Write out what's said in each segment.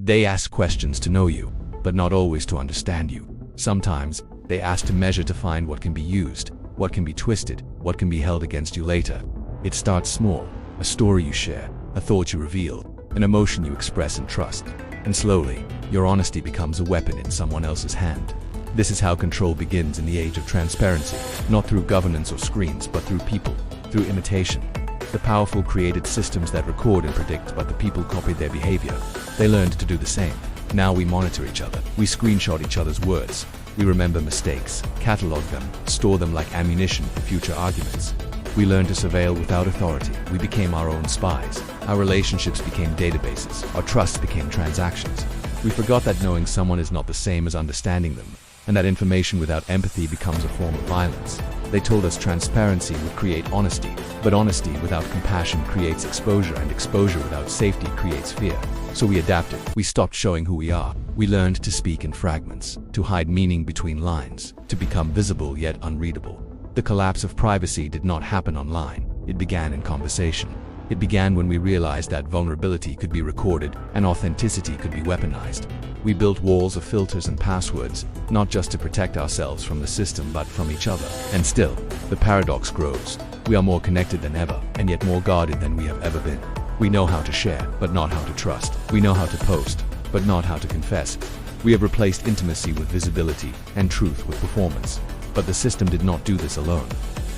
They ask questions to know you, but not always to understand you. Sometimes, they ask to measure to find what can be used, what can be twisted, what can be held against you later. It starts small, a story you share, a thought you reveal, an emotion you express and trust. And slowly, your honesty becomes a weapon in someone else's hand. This is how control begins in the age of transparency, not through governance or screens, but through people, through imitation. The powerful created systems that record and predict, but the people copied their behavior. They learned to do the same. Now we monitor each other. We screenshot each other's words. We remember mistakes, catalog them, store them like ammunition for future arguments. We learned to surveil without authority. We became our own spies. Our relationships became databases. Our trusts became transactions. We forgot that knowing someone is not the same as understanding them, and that information without empathy becomes a form of violence. They told us transparency would create honesty, but honesty without compassion creates exposure, and exposure without safety creates fear. So we adapted. We stopped showing who we are. We learned to speak in fragments, to hide meaning between lines, to become visible yet unreadable. The collapse of privacy did not happen online. It began in conversation. It began when we realized that vulnerability could be recorded and authenticity could be weaponized. We built walls of filters and passwords, not just to protect ourselves from the system but from each other. And still, the paradox grows. We are more connected than ever, and yet more guarded than we have ever been. We know how to share, but not how to trust. We know how to post, but not how to confess. We have replaced intimacy with visibility and truth with performance. But the system did not do this alone.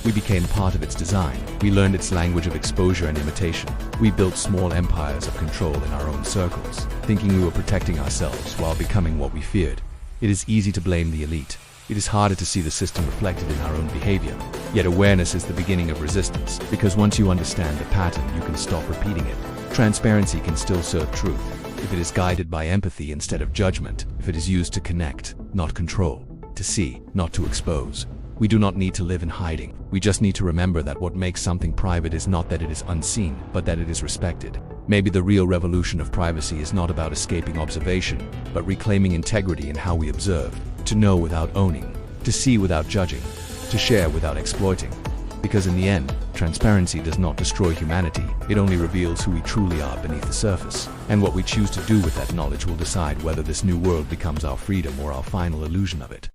We became part of its design. We learned its language of exposure and imitation. We built small empires of control in our own circles, thinking we were protecting ourselves while becoming what we feared. It is easy to blame the elite. It is harder to see the system reflected in our own behavior. Yet awareness is the beginning of resistance, because once you understand the pattern, you can stop repeating it. Transparency can still serve truth, if it is guided by empathy instead of judgment, if it is used to connect, not control, to see, not to expose. We do not need to live in hiding. We just need to remember that what makes something private is not that it is unseen, but that it is respected. Maybe the real revolution of privacy is not about escaping observation, but reclaiming integrity in how we observe, to know without owning, to see without judging, to share without exploiting. Because in the end, transparency does not destroy humanity, it only reveals who we truly are beneath the surface. And what we choose to do with that knowledge will decide whether this new world becomes our freedom or our final illusion of it.